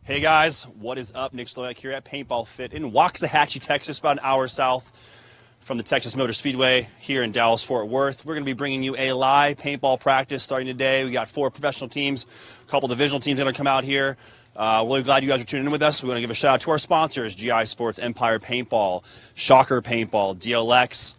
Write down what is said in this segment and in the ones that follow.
Hey guys, what is up? Nick Slowiak here at Paintball Fit in Waxahachie, Texas, about an hour south from the Texas Motor Speedway here in Dallas-Fort Worth. We're going to be bringing you a live paintball practice starting today. We got 4 professional teams, a couple divisional teams that are going to come out here. Really glad you guys are tuning in with us. We want to give a shout out to our sponsors, GI Sports, Empire Paintball, Shocker Paintball, DLX,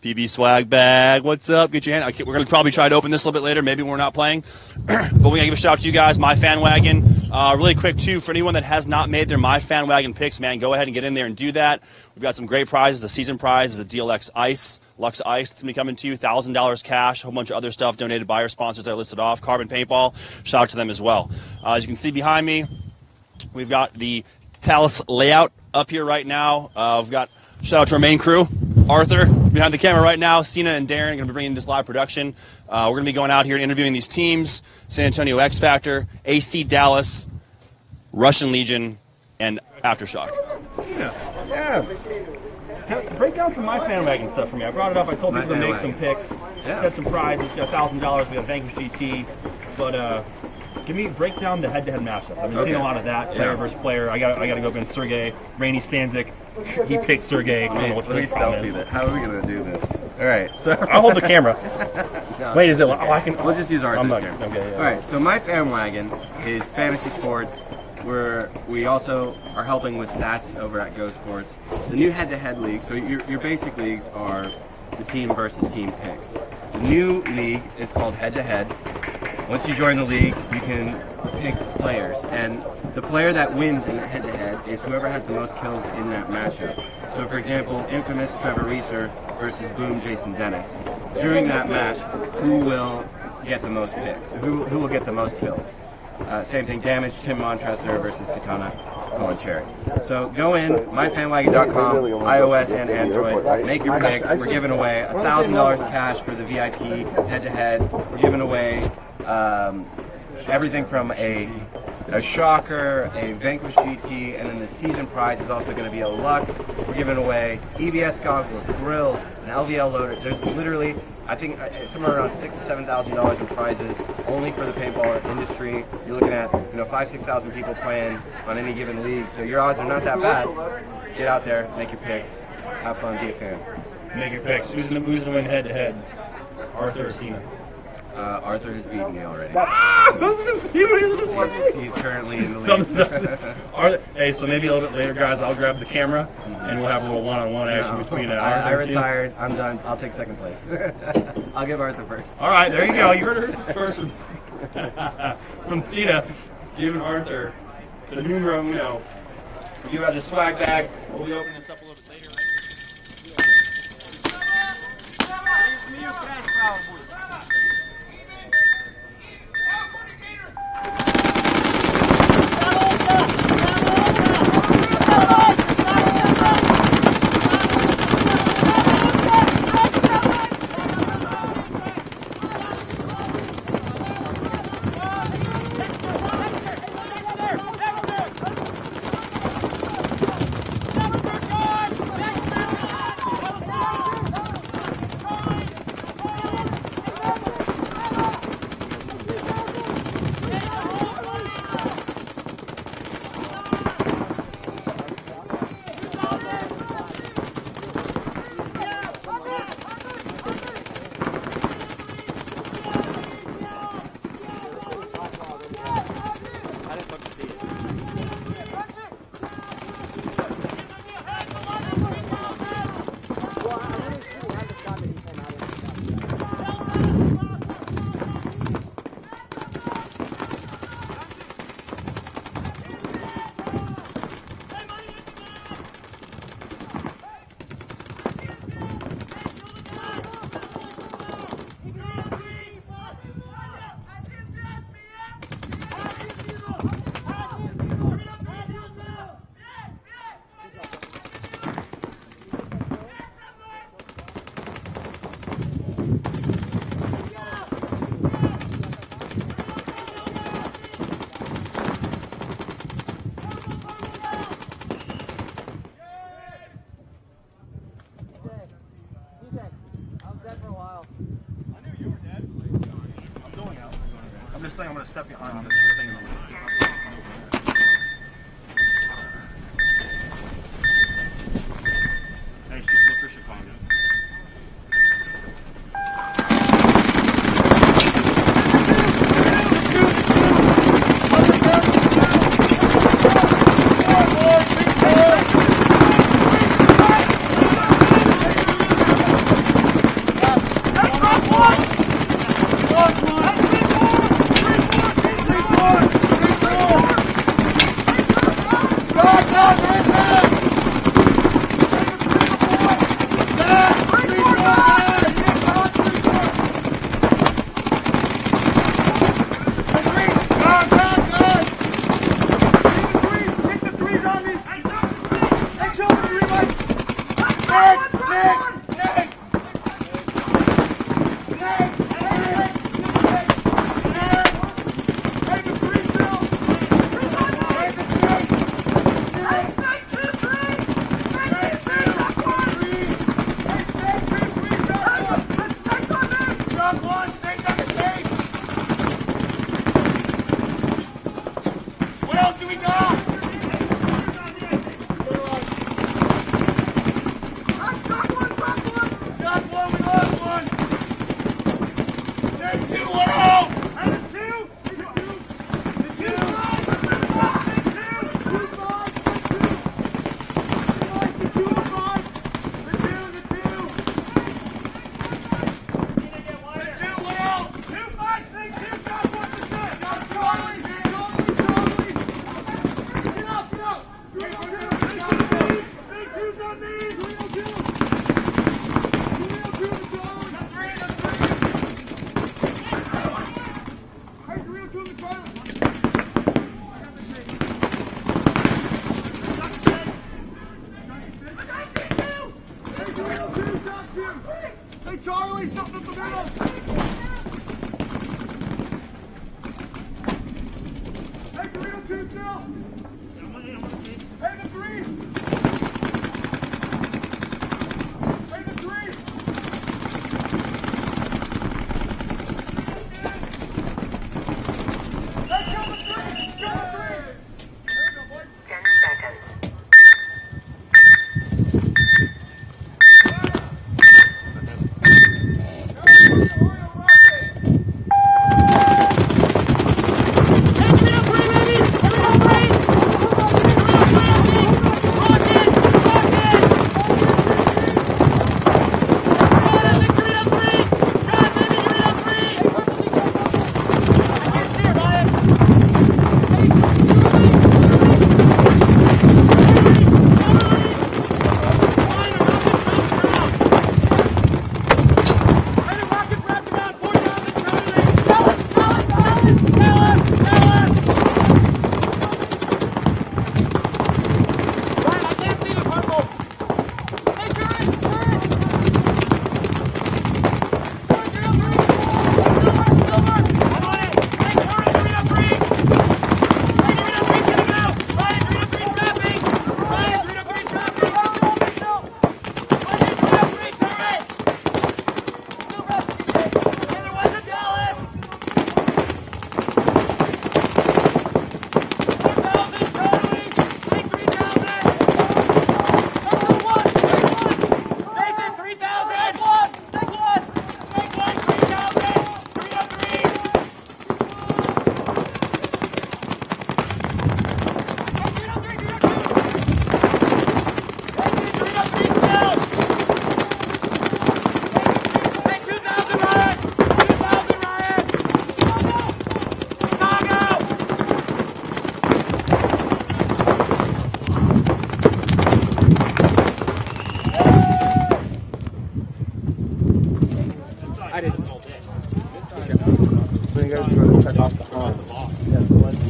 PB Swag Bag. What's up? Get your hand. Okay, we're going to probably try to open this a little bit later, maybe when we're not playing. But we're going to give a shout out to you guys, MyFanwagon. Really quick, too, for anyone that has not made their MyFanwagon picks, man, go ahead and get in there and do that. We've got some great prizes. The season prize is a DLX Ice, Lux Ice. It's going to be coming to you, $1,000 cash, a whole bunch of other stuff donated by our sponsors that are listed off. Carbon Paintball, shout out to them as well. As you can see behind me, we've got the Dallas layout up here right now. We've got shout out to our main crew, Arthur, behind the camera right now. Cena and Darren are going to be bringing this live production. We're going to be going out here and interviewing these teams: San Antonio X Factor, AC Dallas, Russian Legion, and Aftershock. Cena, yeah. Break down some MyFanwagon stuff for me. I brought it up. I told people to make some picks. Set some prizes. We got $1,000. We got Vanquish GT. But break down the head-to-head matchups. I've been seeing a lot of that, player versus player. I got to go against Sergey. Rainy Stanzik. He picked Sergey. I don't know what the problem is. How are we going to do this? All right, so I'll hold the camera. No. Wait, is it? Oh, I can. We'll just use our camera. Okay, yeah. All right, so MyFanwagon is fantasy sports, where we also are helping with stats over at Go Sports. The new head-to-head league. So your basic leagues are the team versus team picks. The new league is called head-to-head. Once you join the league, you can pick players, and the player that wins in the head-to-head is whoever has the most kills in that matchup. So, for example, infamous Trevor Reeser versus Boom Jason Dennis. During that match, who will get the most picks? Who will get the most kills? Same thing, Damage, Tim Montressor versus Katana, Colin Cherry. So go in, myfanwagon.com, iOS and Android, make your picks. We're giving away $1,000 cash for the VIP head-to-head. We're giving away everything from a Shocker, a Vanquish GT, and then the season prize is also going to be a Lux. We're giving away EBS goggles, grills, an LVL loader. There's literally, I think, somewhere around $6,000 to $7,000 in prizes only for the paintball industry. You're looking at 5,000 to 6,000 people playing on any given league, so your odds are not that bad. Get out there, make your picks, have fun, be a fan. Make your picks. Who's going to win head-to-head? Arthur or Cena? Arthur has beaten me already. He's currently in the lead. Hey, so maybe a little bit later, guys, I'll grab the camera and we'll have a little one-on-one action between Arthur I and Cena. retired. I'm done. I'll take second place. I'll give Arthur first. All right, there you go. You heard it first from Cena. Giving Arthur the numero uno. You have the swag bag. We'll be opening this up a little bit later. I'm just saying I'm going to step behind on this thing in the lead. Hey, Charlie, jump up the middle. Hey, 302 still. Hey, the 3. Hey, the 3. Hey, kill the 3. Kill the 3. There we go, boys. 10 seconds.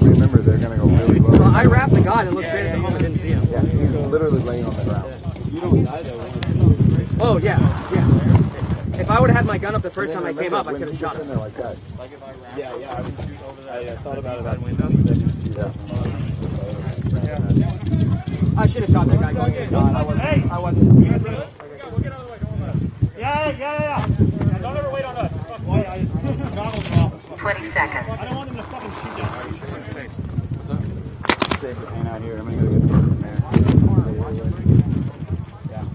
Remember, they're going to go really low. Well, I wrapped the guy and looked straight at the home and didn't see him. Yeah, he's literally laying on the ground. You don't die though. Oh, yeah. If I would have had my gun up the first time I came up, I could have shot him. Like that. Yeah, I was I thought about it about 20 seconds too. I should have shot that guy going in. I wasn't. We'll get out of the way. Yeah. Don't ever wait on us. Goggles off. 20 seconds. I don't want him to fucking shoot us. What's up? Safe to hang out here. I'm going to go get from there. Yeah.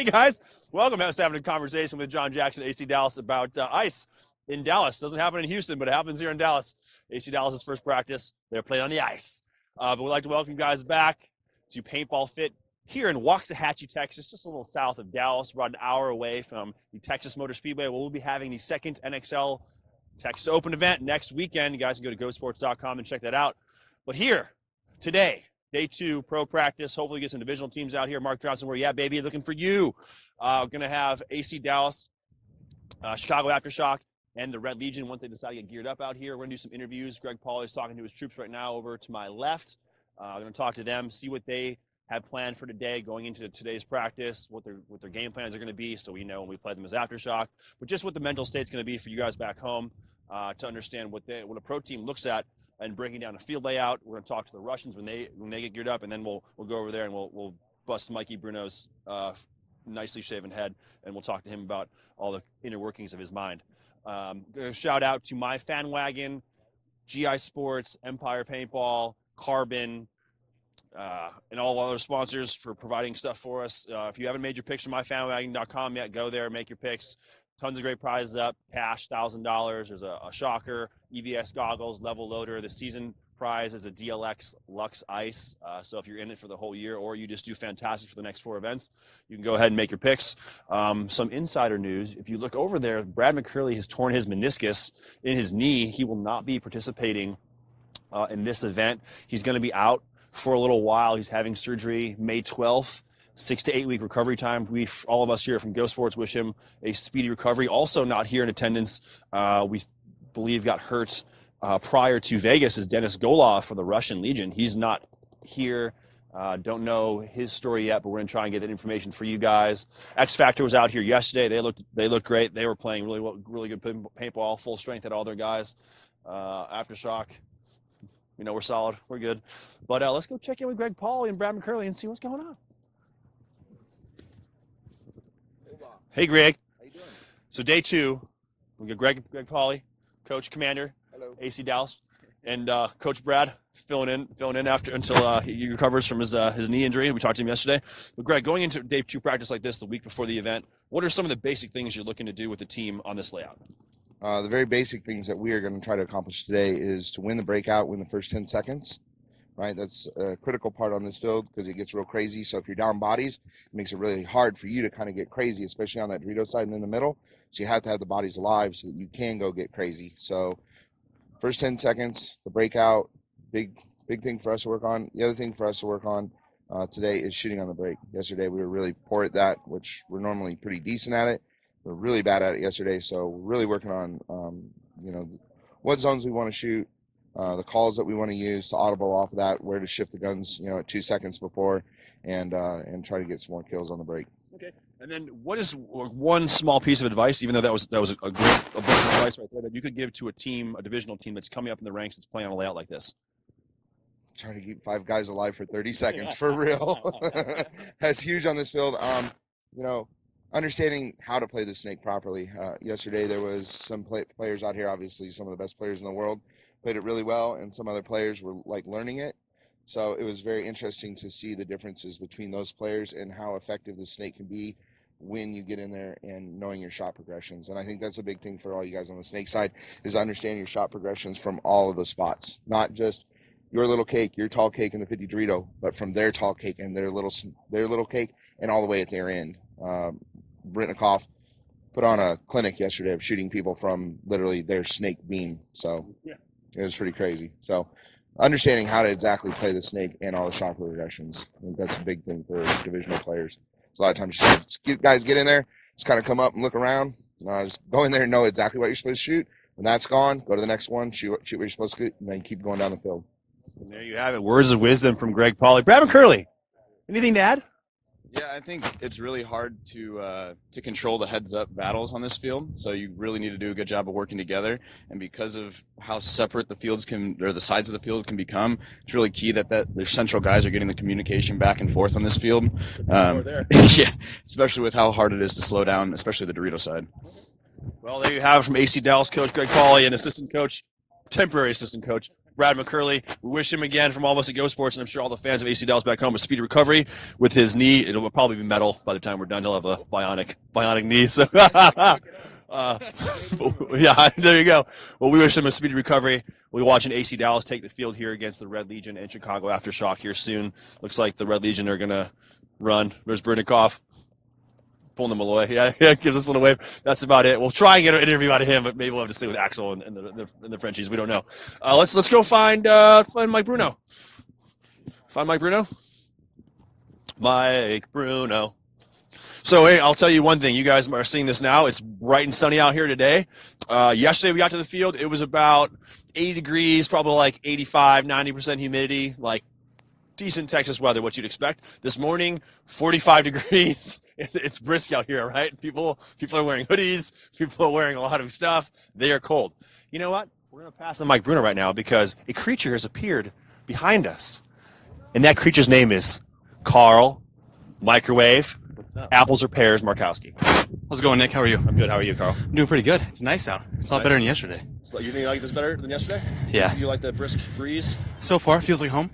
Hey guys, welcome. I was having a conversation with John Jackson, AC Dallas, about ice in Dallas. Doesn't happen in Houston, but it happens here in Dallas. AC Dallas's first practice, they're playing on the ice. But we'd like to welcome you guys back to Paintball Fit here in Waxahachie, Texas, just a little south of Dallas, about an hour away from the Texas Motor Speedway. We'll be having the second NXL Texas Open event next weekend. You guys can go to GoSports.com and check that out. But here, today, Day 2, pro practice. Hopefully get some divisional teams out here. Mark Johnson, where you at, baby? Looking for you. Going to have AC Dallas, Chicago Aftershock, and the Red Legion once they decide to get geared up out here. We're going to do some interviews. Greg Pauley is talking to his troops right now over to my left. I'm going to talk to them, see what they have planned for today going into today's practice, what their game plans are going to be, so we know when we play them as Aftershock, but just what the mental state's going to be for you guys back home to understand what a pro team looks at and breaking down a field layout. We're going to talk to the Russians when they get geared up, and then we'll go over there and we'll bust Mikey Bruno's nicely shaven head, and we'll talk to him about all the inner workings of his mind. Shout out to MyFanwagon, GI Sports, Empire Paintball, Carbon, and all other sponsors for providing stuff for us. If you haven't made your picks from MyFanwagon.com yet, go there, make your picks. Tons of great prizes up, cash, $1,000. There's a shocker, EVS goggles, level loader. The season prize is a DLX Lux Ice. So if you're in it for the whole year or you just do fantastic for the next 4 events, you can go ahead and make your picks. Some insider news. If you look over there, Brad McCurley has torn his meniscus in his knee. He will not be participating in this event. He's going to be out for a little while. He's having surgery May 12th. 6 to 8 week recovery time. All of us here from Go Sports wish him a speedy recovery. Also not here in attendance, we believe got hurt prior to Vegas, is Dennis Golov for the Russian Legion. He's not here. Don't know his story yet, but we're going to try and get that information for you guys. X Factor was out here yesterday. They looked great. They were playing really good paintball, full strength at all their guys. Aftershock, we're solid. We're good. But let's go check in with Greg Pauley and Brad McCurley and see what's going on. Hey, Greg. How you doing? So day 2, we got Greg Pauley, Coach Commander, Hello. AC Dallas, and Coach Brad filling in until he recovers from his knee injury. We talked to him yesterday. But Greg, going into day 2 practice like this the week before the event, what are some of the basic things you're looking to do with the team on this layout? The very basic things that we are going to try to accomplish today is to win the breakout, win the first 10 seconds. Right, that's a critical part on this field because it gets real crazy. So if you're down bodies, it makes it really hard for you to kind of get crazy, especially on that Dorito side and in the middle. So you have to have the bodies alive so that you can go get crazy. So first 10 seconds, the breakout, big thing for us to work on. The other thing for us to work on today is shooting on the break. Yesterday we were really poor at that, which we're normally pretty decent at it. We're really bad at it yesterday, so we're really working on what zones we want to shoot. The calls that we want to use to audible off of that, where to shift the guns, at 2 seconds before, and try to get some more kills on the break. Okay. And then, what is one small piece of advice, even though that was a bunch of advice right there, that you could give to a divisional team that's coming up in the ranks that's playing on a layout like this? Try to keep 5 guys alive for 30 seconds for real. That's huge on this field. Understanding how to play the snake properly. Yesterday there was some players out here, obviously some of the best players in the world, played it really well, and some other players were learning it. So it was very interesting to see the differences between those players and how effective the snake can be when you get in there and knowing your shot progressions. And I think that's a big thing for all you guys on the snake side, is understanding your shot progressions from all of the spots, not just your little cake, your tall cake in the 50 Dorito, but from their tall cake and their little cake and all the way at their end. Britnikoff put on a clinic yesterday of shooting people from literally their snake beam. So yeah. It was pretty crazy. So understanding how to exactly play the snake and all the shot progressions, I think that's a big thing for divisional players. So a lot of times guys get in there, just kind of come up and look around. Just go in there and know exactly what you're supposed to shoot. When that's gone, go to the next one, shoot what you're supposed to, and then keep going down the field. And there you have it. Words of wisdom from Greg Pauley. Brad McCurley, anything to add? Yeah, I think it's really hard to control the heads-up battles on this field. So you really need to do a good job of working together. And because of how separate the fields the sides of the field can become, it's really key that the central guys are getting the communication back and forth on this field. Yeah, especially with how hard it is to slow down, especially the Dorito side. Well, there you have it from AC Dallas coach Greg Pauley and assistant coach, temporary assistant coach Brad McCurley. We wish him again from all of us at Go Sports, and I'm sure all the fans of AC Dallas back home, a speedy recovery with his knee. It'll probably be metal by the time we're done. He'll have a bionic knee. So, yeah, there you go. Well, we wish him a speedy recovery. We'll be watching AC Dallas take the field here against the Red Legion and Chicago Aftershock here soon. Looks like the Red Legion are going to run. There's Brunikoff. Pulling them away. Yeah, gives us a little wave. That's about it. We'll try and get an interview out of him, but maybe we'll have to stay with Axel and the Frenchies. We don't know. Let's go find Mike Bruno. Find Mike Bruno. Mike Bruno. So, hey, I'll tell you one thing. You guys are seeing this now. It's bright and sunny out here today. Yesterday we got to the field. It was about 80 degrees, probably like 85, 90% humidity, like decent Texas weather, what you'd expect. This morning, 45 degrees. It's brisk out here, right? People are wearing hoodies. People are wearing a lot of stuff. They are cold. You know what? We're going to pass on Mike Bruno right now because a creature has appeared behind us. And that creature's name is Carl Microwave. What's up? Apples or pears, Markowski. How's it going, Nick? How are you? I'm good. How are you, Carl? I'm doing pretty good. It's nice out. It's a lot better than yesterday. So you think you like this better than yesterday? Yeah. You like the brisk breeze? So far, feels like home.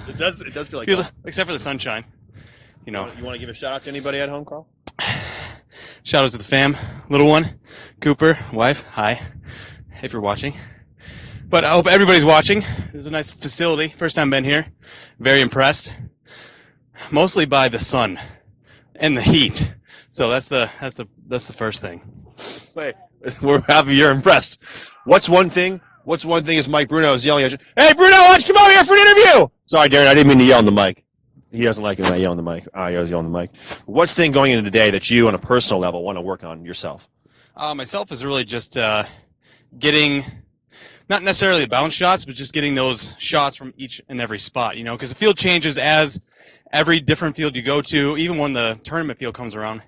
It does feel like Feels except for the sunshine. You know. You want to give a shout out to anybody at home, Carl? Shout out to the fam, little one, Cooper, wife. Hi, if you're watching. But I hope everybody's watching. It was a nice facility. First time been here. Very impressed. Mostly by the sun and the heat. So that's the first thing. Wait, we're happy you're impressed. What's one thing is Mike Bruno is yelling at you. Hey, Bruno, why don't you come over here for an interview? Sorry, Darren, I didn't mean to yell on the mic. He doesn't like it when I yell on the mic. I was yelling on the mic. What's the thing going into today that you, on a personal level, want to work on yourself? Myself is really just getting, not necessarily the bounce shots, but just getting those shots from each and every spot, you know, because the field changes as every different field you go to, even when the tournament field comes around.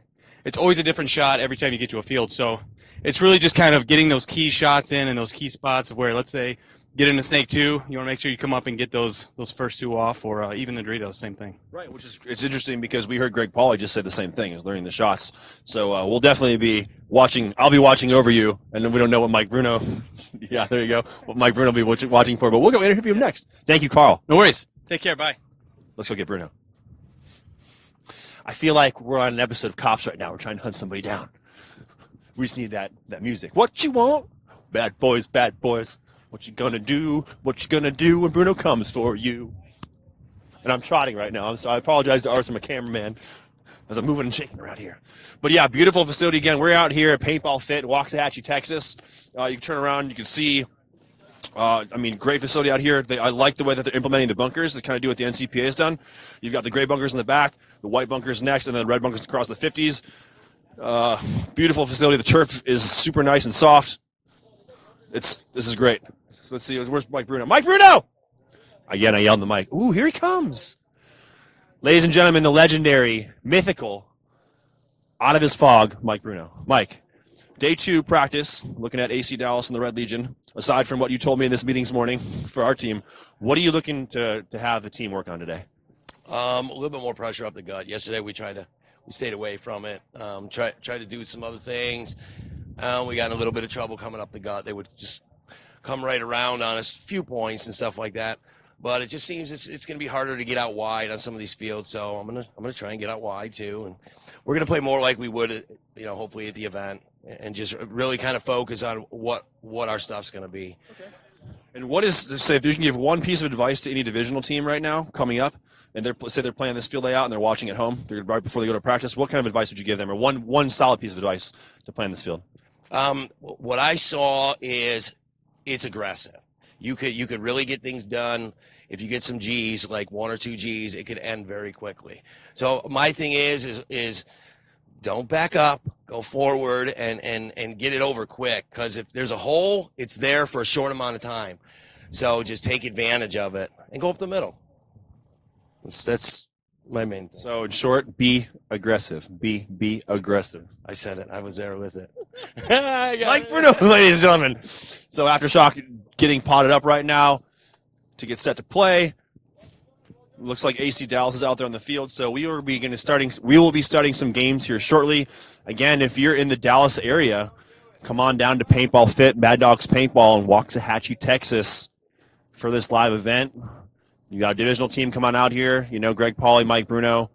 It's always a different shot every time you get to a field. So it's really just kind of getting those key shots in and those key spots of where, let's say, get into Snake 2, you want to make sure you come up and get those first two off, or even the Doritos, same thing. Right, it's interesting because we heard Greg Pauley just say the same thing, is learning the shots. So we'll definitely be watching. I'll be watching over you, and we don't know what Mike Bruno, yeah, there you go, what Mike Bruno will be watching for, but we'll go interview him next. Thank you, Carl. No worries. Take care. Bye. Let's go get Bruno. I feel like we're on an episode of Cops right now. We're trying to hunt somebody down. We just need that music. What you want? Bad boys, bad boys. What you gonna do? What you gonna do when Bruno comes for you? And I'm trotting right now, so I apologize to Arthur, my cameraman, as I'm moving and shaking around here. But yeah, beautiful facility again. We're out here at Paintball Fit in Waxahachie, Texas. You can turn around, you can see. Great facility out here. I like the way that they're implementing the bunkers. They kind of do what the NCPA has done. You've got the gray bunkers in the back, the white bunkers next, and then the red bunkers across the 50s. Beautiful facility. The turf is super nice and soft. This is great. So let's see. Where's Mike Bruno? Mike Bruno! Again, I yelled on the mic. Ooh, here he comes. Ladies and gentlemen, the legendary, mythical, out of his fog, Mike Bruno. Mike, day 2 practice, looking at AC Dallas and the Red Legion. Aside from what you told me in this meeting this morning for our team, what are you looking to have the team work on today? A little bit more pressure up the gut. Yesterday we stayed away from it. Tried to do some other things. We got in a little bit of trouble coming up the gut. They would just come right around on us, few points and stuff like that. But it just seems it's going to be harder to get out wide on some of these fields. So I'm gonna try and get out wide too, and we're going to play more like we would, hopefully at the event, and just really kind of focus on what our stuff's going to be. Okay. And what is, say, if you can give one piece of advice to any divisional team right now coming up, and they're playing this field layout and they're watching at home, right before they go to practice, what kind of advice would you give them, or one solid piece of advice to play in this field? What I saw is it's aggressive. You could really get things done if you get some G's, like 1 or 2 G's. It could end very quickly. So my thing is don't back up, go forward, and get it over quick. Because if there's a hole, it's there for a short amount of time. So just take advantage of it and go up the middle. That's my main thing. So in short, be aggressive. Be aggressive. I said it. I was there with it. Mike Bruno, ladies and gentlemen. So Aftershock getting potted up right now to get set to play. Looks like AC Dallas is out there on the field, so we will be starting some games here shortly. Again, if you're in the Dallas area, come on down to Paintball Fit, Mad Dogs Paintball in Waxahachie, Texas. for this live event. You got a divisional team come on out here. You know, Greg, Pauley, Mike, Bruno,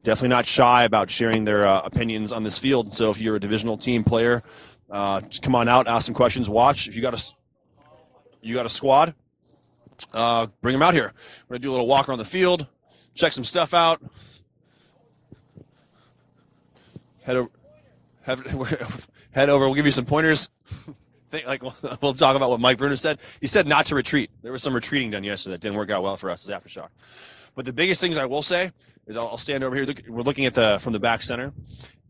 definitely not shy about sharing their opinions on this field. So if you're a divisional team player, just come on out, ask some questions, watch. If you got a squad, bring them out here. We're gonna do a little walk around the field, check some stuff out. Head over. We'll give you some pointers. We'll talk about what Mike Bruno said. He said not to retreat. There was some retreating done yesterday that didn't work out well for us as Aftershock. But the biggest things I will say is I'll stand over here. We're looking at from the back center.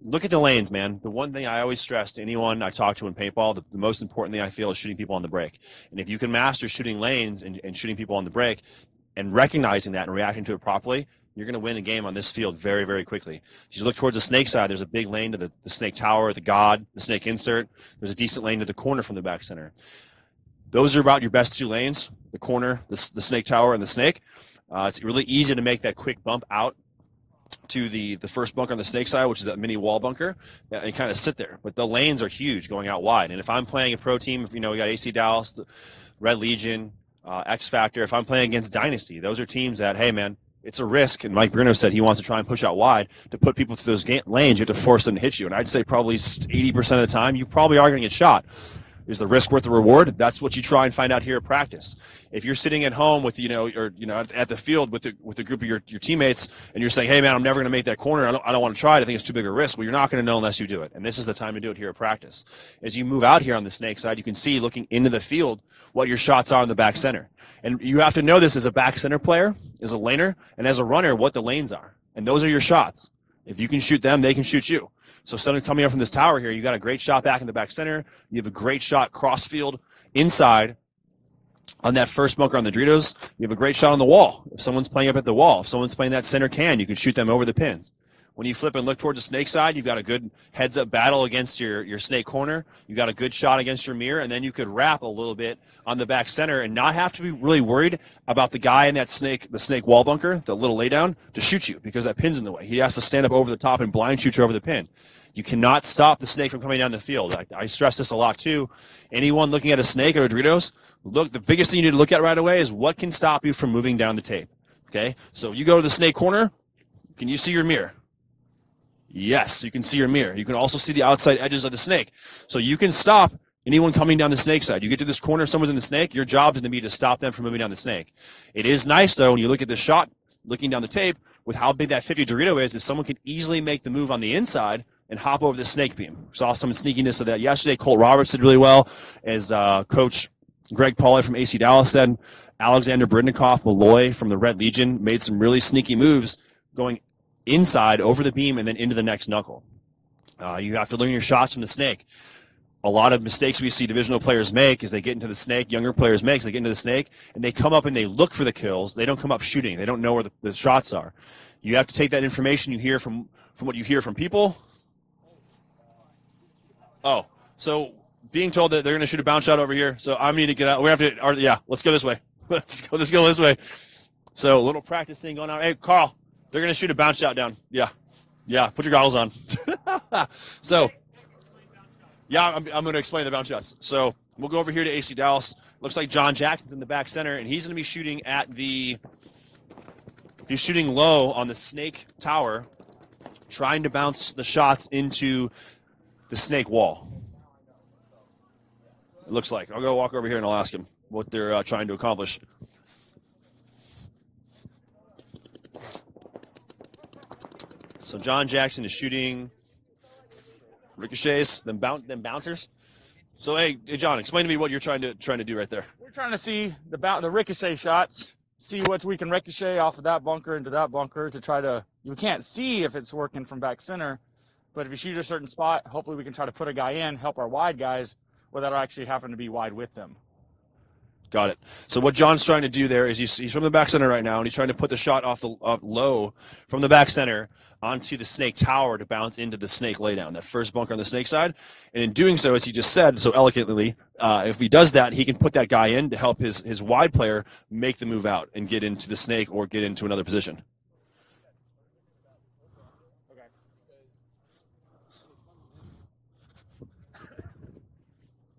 Look at the lanes, man. The one thing I always stress to anyone I talk to in paintball, the most important thing I feel is shooting people on the break. And if you can master shooting lanes and shooting people on the break and recognizing that and reacting to it properly, you're going to win a game on this field very, very quickly. As you look towards the snake side, there's a big lane to the snake tower, the god, the snake insert. There's a decent lane to the corner from the back center. Those are about your best two lanes, the corner, the snake tower, and the snake. It's really easy to make that quick bump out to the first bunker on the snake side, which is that mini wall bunker, and kind of sit there. But the lanes are huge going out wide. And if I'm playing a pro team, we got AC Dallas, the Red Legion, X Factor, if I'm playing against Dynasty, those are teams that, hey, man, it's a risk, and Mike Bruno said he wants to try and push out wide to put people through those lanes. You have to force them to hit you, and I'd say probably 80% of the time you probably are going to get shot. Is the risk worth the reward? That's what you try and find out here at practice. If you're sitting at home with at the field with a group of your teammates, and you're saying, "Hey, man, I'm never going to make that corner. I don't want to try it. I think it's too big a risk." Well, you're not going to know unless you do it, and this is the time to do it here at practice. As you move out here on the snake side, you can see looking into the field what your shots are in the back center, and you have to know this as a back center player, as a laner, and as a runner what the lanes are, and those are your shots. If you can shoot them, they can shoot you. So someone coming up from this tower here, you got a great shot back in the back center. You have a great shot cross field inside on that first bunker on the Doritos. You have a great shot on the wall. If someone's playing up at the wall, if someone's playing that center can, you can shoot them over the pins. When you flip and look towards the snake side, you've got a good heads-up battle against your snake corner. You got a good shot against your mirror, and then you could wrap a little bit on the back center and not have to be really worried about the guy in that the snake wall bunker, the little laydown, to shoot you because that pin's in the way. He has to stand up over the top and blind shoot you over the pin. You cannot stop the snake from coming down the field. I stress this a lot too. Anyone looking at a snake or a Doritos, look, the biggest thing you need to look at right away is what can stop you from moving down the tape. Okay? So if you go to the snake corner, can you see your mirror? Yes, you can see your mirror. You can also see the outside edges of the snake. So you can stop anyone coming down the snake side. You get to this corner, if someone's in the snake, your job is going to be to stop them from moving down the snake. It is nice, though, when you look at the shot, looking down the tape, with how big that 50 Dorito is someone can easily make the move on the inside and hop over the snake beam. Saw some sneakiness of that yesterday. Colt Roberts did really well, as Coach Greg Pauley from AC Dallas said. Alexander Bridnikoff, Malloy from the Red Legion made some really sneaky moves going inside, over the beam, and then into the next knuckle. You have to learn your shots from the snake. A lot of mistakes we see divisional players make is they get into the snake, younger players make, they get into the snake, and they come up and they look for the kills. They don't come up shooting. They don't know where the shots are. You have to take that information you hear from what you hear from people. Oh, so being told that they're going to shoot a bounce shot over here, so I need to get out. We have to, let's go this way. Let's go this way. So a little practice thing going on. Hey, Carl. They're going to shoot a bounce shot down. Yeah. Put your goggles on. So, I'm going to explain the bounce shots. So we'll go over here to AC Dallas. Looks like John Jackson's in the back center, and he's going to be shooting he's shooting low on the snake tower, trying to bounce the shots into the snake wall. It looks like. I'll go walk over here and I'll ask him what they're trying to accomplish. So John Jackson is shooting ricochets, them bouncers. So hey, John, explain to me what you're trying to do right there. We're trying to see the ricochet shots, see what we can ricochet off of that bunker into that bunker to try to. You can't see if it's working from back center, but if you shoot a certain spot, hopefully we can try to put a guy in, help our wide guys, or that'll actually happen to be wide with them. Got it. So what John's trying to do there is he's from the back center right now, and he's trying to put the shot off low from the back center onto the snake tower to bounce into the snake laydown, that first bunker on the snake side. And in doing so, as he just said so eloquently, if he does that, he can put that guy in to help his wide player make the move out and get into the snake or get into another position.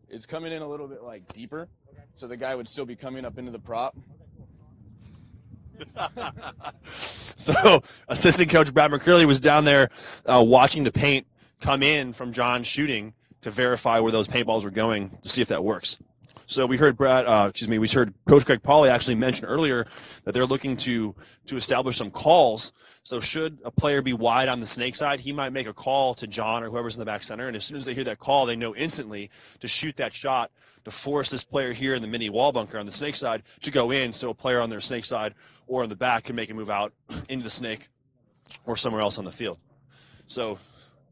It's coming in a little bit like deeper. so the guy would still be coming up into the prop. So assistant coach Brad McCurley was down there watching the paint come in from John's shooting to verify where those paintballs were going to see if that works. So we heard we heard Coach Craig Pauley actually mention earlier that they're looking to establish some calls. So should a player be wide on the snake side, he might make a call to John or whoever's in the back center, and as soon as they hear that call, they know instantly to shoot that shot to force this player here in the mini wall bunker on the snake side to go in, so a player on their snake side or in the back can make a move out into the snake or somewhere else on the field. So,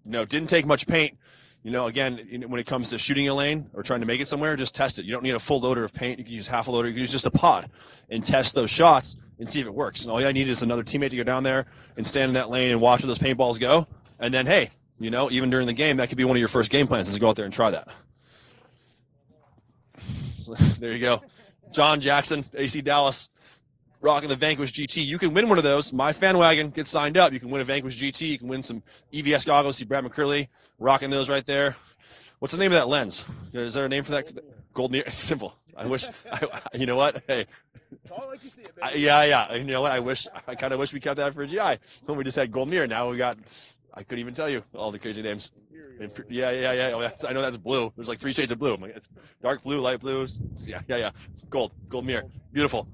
didn't take much paint. Again, when it comes to shooting a lane or trying to make it somewhere, just test it. You don't need a full loader of paint. You can use half a loader. You can use just a pod and test those shots and see if it works. And all you need is another teammate to go down there and stand in that lane and watch where those paintballs go. And then, hey, even during the game, that could be one of your first game plans is to go out there and try that. So, there you go. John Jackson, AC Dallas, rocking the Vanquish GT. You can win one of those. MyFanwagon, get signed up. You can win a Vanquish GT. You can win some EVS goggles. See Brad McCurley rocking those right there. What's the name of that lens? Is there a name for that? Gold Mirror. It's simple. I wish. You know what? Hey. Call it like you see it, baby. Yeah. You know what? I kind of wish we kept that for a GI. When we just had Gold Mirror. Now we got. I couldn't even tell you all the crazy names. Yeah. I know that's blue. There's like 3 shades of blue. It's dark blue, light blues. Yeah. Gold Mirror. Beautiful.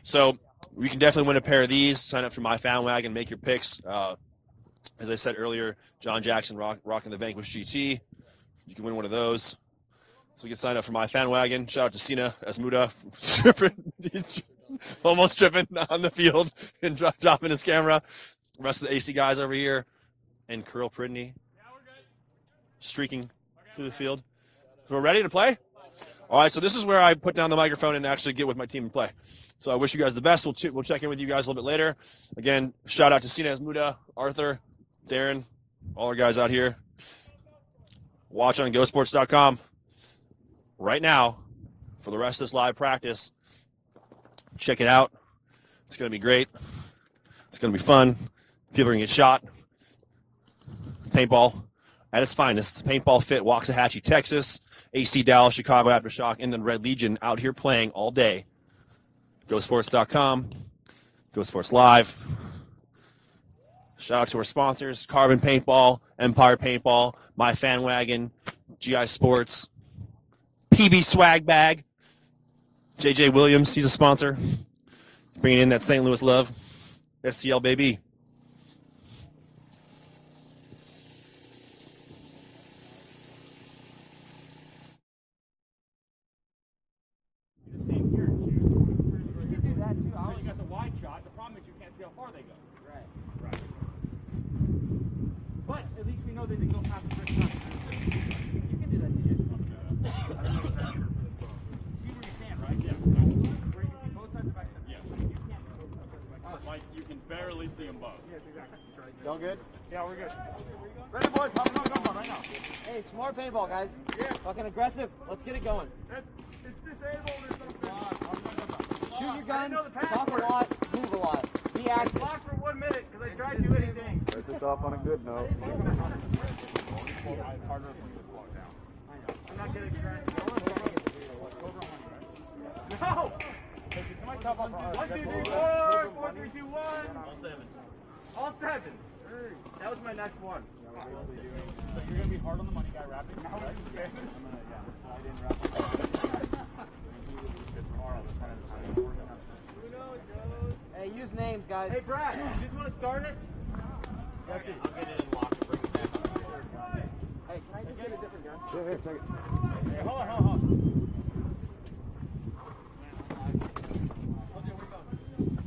So we can definitely win a pair of these. Sign up for MyFanwagon, make your picks. As I said earlier, John Jackson rocking the Vanquish GT. You can win one of those. So you can sign up for MyFanwagon. Shout out to Sina Esmuda. He's almost tripping on the field and dropping his camera. The rest of the AC guys over here. And Curl Pridney streaking through the field. So we're ready to play? All right, so this is where I put down the microphone and actually get with my team and play. So I wish you guys the best. We'll check in with you guys a little bit later. Again, shout out to Sina Esmuda, Arthur, Darren, all our guys out here. Watch on GoSports.com right now for the rest of this live practice. Check it out. It's going to be great. It's going to be fun. People are going to get shot. Paintball at its finest. Paintball Fit, Waxahachie, Texas. AC Dallas, Chicago Aftershock, and then Red Legion out here playing all day. GoSports.com, GoSports Live. Shout out to our sponsors, Carbon Paintball, Empire Paintball, MyFanwagon, GI Sports, PB Swag Bag, JJ Williams, he's a sponsor. Bringing in that St. Louis love. STL baby. But at least we know they didn't go past the first time. You can do that, DJ. I don't know if that's true for this boat. See where you can, right? Yeah. Where you can both sides of the back. Yes. You can't see both sides of the back. Like you can barely see them both. Yes, exactly. Y'all good? Yeah, we're good. Ready, boys? Hop on right now. Hey, smart paintball, guys. Yeah. Fucking aggressive. Let's get it going. It's disabled or something. Shoot your guns, talk a lot, move a lot. Be active. Lock for 1 minute because I tried to do anything. Start this off on a good note. It's harder for me to slow it down. I'm not getting excited. No! 1, 2, 3, 4. 4, 3, 2, 1. All 7. That was my next one. So you're going to be hard on the money guy rapping? No, right? Okay. I'm going to, slide in rapping. Hey, use names, guys. Hey, Brad, you just want to start it? Okay, I'll get it in lock and bring it back up. Hey, can I just get a different gun? Yeah, here, take it. Hey, hold on.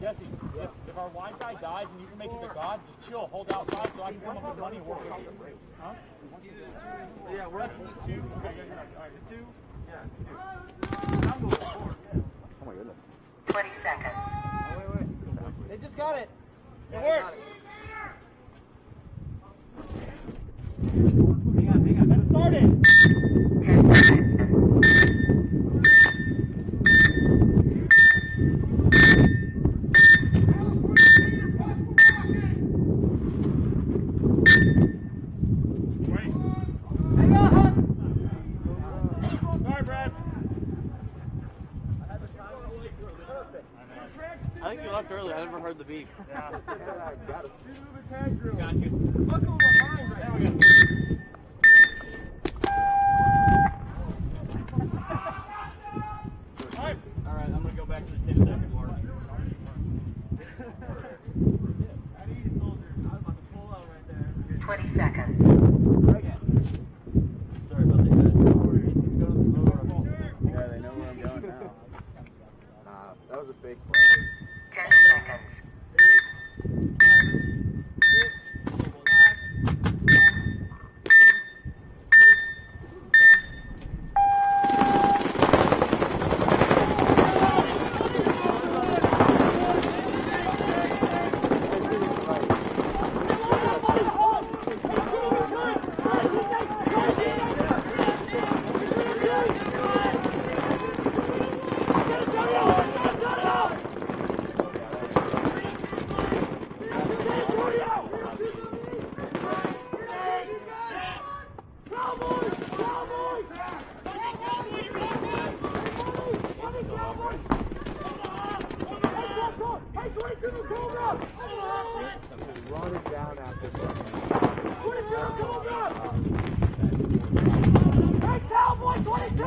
Jesse, if our wide guy dies and you can make it to God, just chill, hold outside so I can come up with money and work with you. Huh? Yeah, we're at 2. Okay, alright, 2. Yeah, 2. I'm moving forward. Oh my goodness. 20 seconds. Oh, wait. They just got it. It worked. Hang on. Let's start it. 10 seconds. Sorry, Brad. beef. Yeah. I got it. Got you. Buckle the line right now. All right, I'm gonna go back to the 10-second mark. At ease, soldier. I was about to pull out right there. 20 seconds. Sorry about that, guys. Yeah, they know where I'm going now. Nah, that was a big play. 10 seconds. Run it down after that. Hey, Cowboy 22!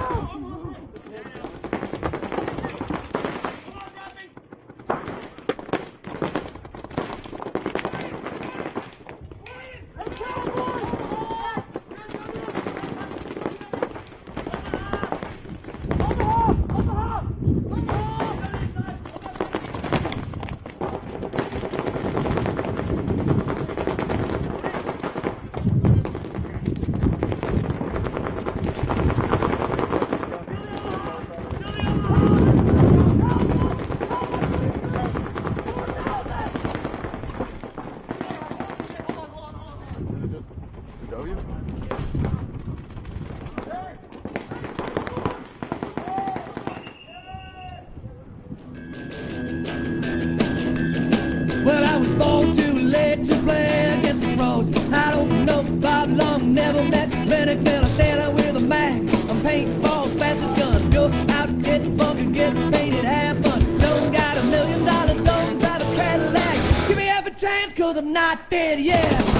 Well, I was born too late to play against the pros. I don't know Bob Long, never met Lennox Miller, standing with a Mac. I'm paintball's fastest gun. Go out, get funky, get painted, have fun. Don't got $1 million, don't drive a Cadillac. Give me half a chance, cause I'm not dead yet.